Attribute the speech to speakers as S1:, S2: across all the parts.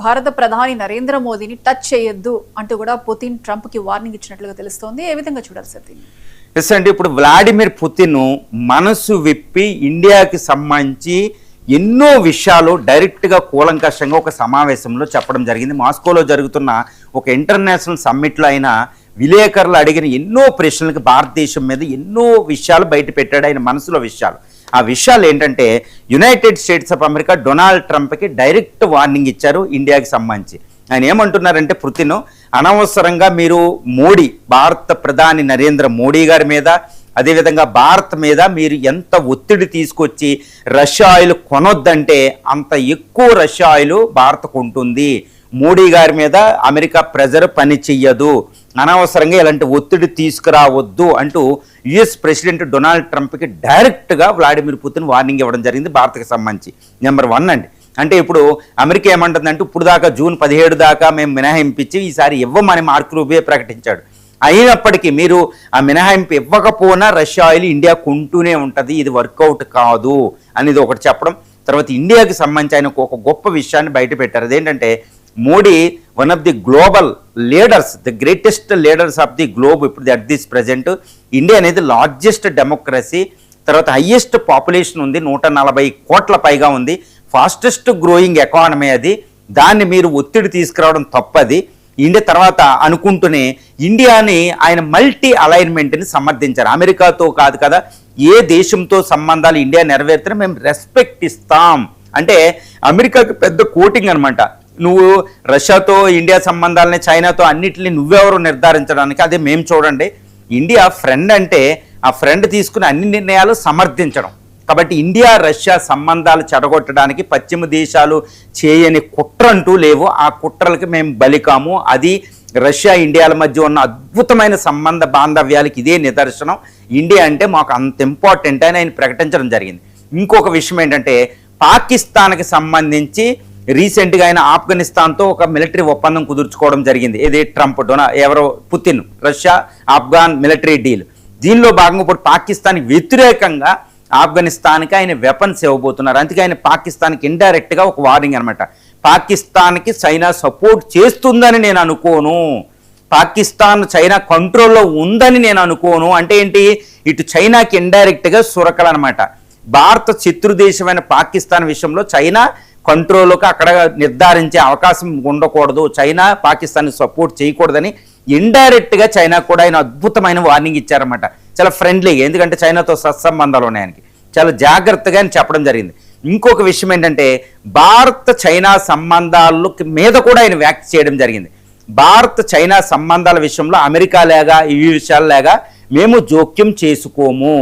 S1: భారత ప్రధాని నరేంద్ర మోదీని టచ్ చేయొద్దు అంటూ కూడా పుతిన్ ట్రంప్ కి వార్నింగ్ ఇచ్చినట్లుగా తెలుస్తోంది. ఏ విధంగా చూడాలి సార్ దీన్ని?
S2: ఎస్ అండి, ఇప్పుడు వ్లాడిమిర్ పుతిన్ మనసు విప్పి ఇండియాకి సంబంధించి ఎన్నో విషయాలు డైరెక్ట్గా కూలంకషంగా ఒక సమావేశంలో చెప్పడం జరిగింది. మాస్కోలో జరుగుతున్న ఒక ఇంటర్నేషనల్ సమ్మిట్లో ఆయన విలేకరులు అడిగిన ఎన్నో ప్రశ్నలకు భారతదేశం మీద ఎన్నో విషయాలు బయట పెట్టాడు. ఆయన మనసులో విషయాలు, ఆ విషయాలు ఏంటంటే United States of America Donald ట్రంప్కి డైరెక్ట్ వార్నింగ్ ఇచ్చారు ఇండియాకి సంబంధించి. ఆయన ఏమంటున్నారంటే, పుతిన్ అనవసరంగా మీరు భారత ప్రధాని నరేంద్ర మోడీ గారి మీద, అదేవిధంగా భారత్ మీద మీరు ఎంత ఒత్తిడి తీసుకొచ్చి రష్యా ఆయిల్ కొనొద్దంటే అంత ఎక్కువ రష్యా ఆయిల్ భారత్కు ఉంటుంది. మోడీ గారి మీద అమెరికా ప్రెజర్ పని చెయ్యదు, అనవసరంగా ఇలాంటి ఒత్తిడి తీసుకురావద్దు అంటూ యుఎస్ ప్రెసిడెంట్ డొనాల్డ్ ట్రంప్కి డైరెక్ట్గా వ్లాడిమిర్ పుతిన్ వార్నింగ్ ఇవ్వడం జరిగింది భారత్కి సంబంధించి. నెంబర్ 1 అండి, అంటే ఇప్పుడు అమెరికా ఏమంటుందంటే, ఇప్పుడు దాకా జూన్ 17 దాకా మేము మినహాయింపించి ఈసారి ఇవ్వమని మార్క్ రూబియో ప్రకటించాడు. అయినప్పటికీ మీరు ఆ మినహాయింపు ఇవ్వకపోయినా రష్యా ఆయిల్ ఇండియా కొంటూనే ఉంటుంది, ఇది వర్కౌట్ కాదు అనేది ఒకటి చెప్పడం. తర్వాత ఇండియాకి సంబంధించి ఆయన ఒక గొప్ప విషయాన్ని బయట పెట్టారు. అదేంటంటే, Modi one of the global leaders, the greatest leaders of the globe ఇప్పుడు అట్ దిస్ ప్రజెంట్. ఇండియా అనేది లార్జెస్ట్ డెమోక్రసీ, తర్వాత హయ్యెస్ట్ పాపులేషన్ ఉంది, 140 కోట్ల పైగా ఉంది, ఫాస్టెస్ట్ గ్రోయింగ్ ఎకానమీ అది. దాన్ని మీరు ఒత్తిడి తీసుకురావడం తప్పది. ఇండియా తర్వాత అనుకుంటూనే ఇండియాని ఆయన మల్టీ అలైన్మెంట్ని సమర్థించారు. అమెరికాతో కాదు కదా, ఏ దేశంతో సంబంధాలు ఇండియా నెరవేర్చినా మేము రెస్పెక్ట్ ఇస్తాం అంటే అమెరికాకి పెద్ద కోటింగ్ అనమాట. నువ్వు రష్యాతో ఇండియా సంబంధాలని, చైనాతో అన్నిటిని నువ్వెవరు నిర్ధారించడానికి, అదే మేము చూడండి. ఇండియా ఫ్రెండ్ అంటే ఆ ఫ్రెండ్ తీసుకుని అన్ని నిర్ణయాలు సమర్థించడం. కాబట్టి ఇండియా రష్యా సంబంధాలు చెడగొట్టడానికి పశ్చిమ దేశాలు చేయని కుట్రంటూ లేవు. ఆ కుట్రలకి మేము బలికాము. అది రష్యా ఇండియాల మధ్య ఉన్న అద్భుతమైన సంబంధ బాంధవ్యాలకి ఇదే నిదర్శనం. ఇండియా అంటే మాకు అంత ఇంపార్టెంట్ అని ఆయన ప్రకటించడం జరిగింది. ఇంకొక విషయం ఏంటంటే, పాకిస్తాన్కి సంబంధించి రీసెంట్గా ఆయన ఆఫ్ఘనిస్తాన్తో ఒక మిలిటరీ ఒప్పందం కుదుర్చుకోవడం జరిగింది. ఇది Trump Putin Russia Afghan military deal. దీనిలో భాగంగా ఇప్పుడు పాకిస్తాన్కి వ్యతిరేకంగా ఆఫ్ఘనిస్తాన్కి ఆయన వెపన్స్ ఇవ్వబోతున్నారు. అందుకే ఆయన పాకిస్తాన్కి ఇండైరెక్ట్గా ఒక వార్నింగ్ అనమాట. పాకిస్తాన్కి చైనా సపోర్ట్ చేస్తుందని నేను అనుకోను, పాకిస్తాన్ చైనా కంట్రోల్లో ఉందని నేను అనుకోను. అంటే ఏంటి, ఇటు చైనాకి ఇండైరెక్ట్గా సురకలు అనమాట. భారత శత్రుదేశమైన పాకిస్తాన్ విషయంలో చైనా కంట్రోల్లోకి అక్కడ నిర్ధారించే అవకాశం ఉండకూడదు, చైనా పాకిస్తాన్ని సపోర్ట్ చేయకూడదని ఇండైరెక్ట్గా చైనా కూడా ఆయన అద్భుతమైన వార్నింగ్ ఇచ్చారన్నమాట. చాలా ఫ్రెండ్లీగా, ఎందుకంటే చైనాతో సత్సంబంధాలు ఉన్నాయని చాలా జాగ్రత్తగా అని చెప్పడం జరిగింది. ఇంకొక విషయం ఏంటంటే, భారత్ చైనా సంబంధాల మీద కూడా ఆయన వ్యాఖ్య చేయడం జరిగింది. భారత్ చైనా సంబంధాల విషయంలో అమెరికా లేగా ఈ విషయాలు లేగా మేము జోక్యం చేసుకోము.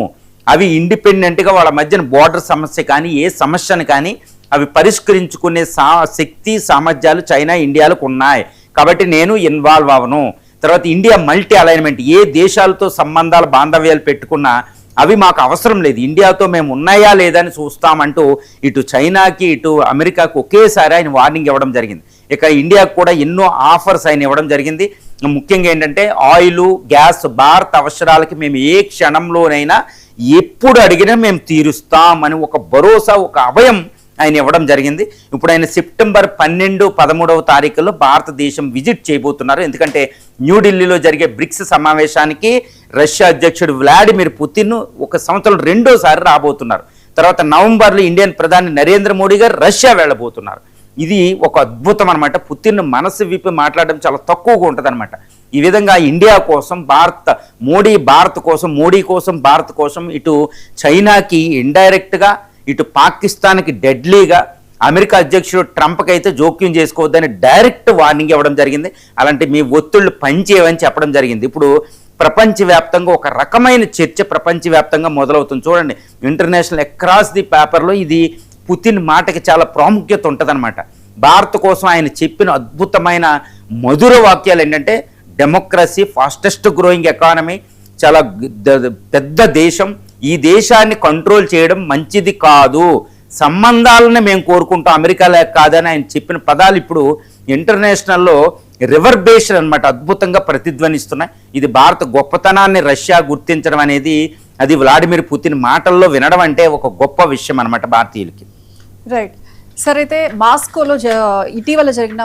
S2: అవి ఇండిపెండెంట్గా వాళ్ళ మధ్యన బోర్డర్ సమస్య కానీ ఏ సమస్యను కానీ అవి పరిష్కరించుకునే శక్తి సామర్థ్యాలు చైనా ఇండియాలకు ఉన్నాయి. కాబట్టి నేను ఇన్వాల్వ్ అవను. తర్వాత ఇండియా మల్టీ అలైన్మెంట్, ఏ దేశాలతో సంబంధాలు బాంధవ్యాలు పెట్టుకున్నా అవి మాకు అవసరం లేదు, ఇండియాతో మేము ఉన్నాయా లేదా అని చూస్తామంటూ ఇటు చైనాకి ఇటు అమెరికాకు ఒకేసారి ఆయన వార్నింగ్ ఇవ్వడం జరిగింది. ఇక ఇండియాకు కూడా ఎన్నో ఆఫర్స్ ఆయన ఇవ్వడం జరిగింది. ముఖ్యంగా ఏంటంటే, ఆయిల్ గ్యాస్ భారత అవసరాలకి మేము ఏ క్షణంలోనైనా ఎప్పుడు అడిగినా మేము తీరుస్తామని ఒక భరోసా, ఒక అభయం ఆయన ఇవ్వడం జరిగింది. ఇప్పుడు ఆయన సెప్టెంబర్ 12, 13వ తారీఖుల్లో భారతదేశం విజిట్ చేయబోతున్నారు. ఎందుకంటే న్యూఢిల్లీలో జరిగే బ్రిక్స్ సమావేశానికి రష్యా అధ్యక్షుడు వ్లాడిమిర్ పుతిన్ ఒక సంవత్సరం 2వ సారి రాబోతున్నారు. తర్వాత నవంబర్లో ఇండియన్ ప్రధాని నరేంద్ర మోడీ గారు రష్యా వెళ్ళబోతున్నారు. ఇది ఒక అద్భుతం అనమాట. పుతిన్ మనసు విప్పి మాట్లాడడం చాలా తక్కువగా ఉంటుంది అనమాట. ఈ విధంగా ఇండియా కోసం మోడీ కోసం భారత్ కోసం ఇటు చైనాకి ఇండైరెక్ట్గా, ఇటు పాకిస్తాన్కి డెడ్లీగా, అమెరికా అధ్యక్షుడు ట్రంప్కి అయితే జోక్యం చేసుకోవద్దని డైరెక్ట్ వార్నింగ్ ఇవ్వడం జరిగింది. అలాంటి మీ ఒత్తిళ్లు పనిచేయవని చెప్పడం జరిగింది. ఇప్పుడు ప్రపంచవ్యాప్తంగా ఒక రకమైన చర్చ ప్రపంచవ్యాప్తంగా మొదలవుతుంది. చూడండి, ఇంటర్నేషనల్ అక్రాస్ ది పేపర్లో ఇది పుతిన్ మాటకి చాలా ప్రాముఖ్యత ఉంటుందన్నమాట. భారత్ కోసం ఆయన చెప్పిన అద్భుతమైన మధుర వాక్యాలు ఏంటంటే, డెమోక్రసీ, ఫాస్టెస్ట్ గ్రోయింగ్ ఎకానమీ, చాలా పెద్ద దేశం, ఈ దేశాన్ని కంట్రోల్ చేయడం మంచిది కాదు, సంబంధాలను మేము కోరుకుంటాం అమెరికా లేక కాదని ఆయన చెప్పిన పదాలు ఇప్పుడు ఇంటర్నేషనల్లో రివర్బేషన్ అనమాట, అద్భుతంగా ప్రతిధ్వనిస్తున్నాయి. ఇది భారత గొప్పతనాన్ని రష్యా గుర్తించడం అనేది, అది వ్లాడిమిర్ పుతిన్ మాటల్లో వినడం అంటే ఒక గొప్ప విషయం అనమాట భారతీయులకి.
S1: రైట్. సరే అయితే మాస్కోలో ఇటీవల జరిగిన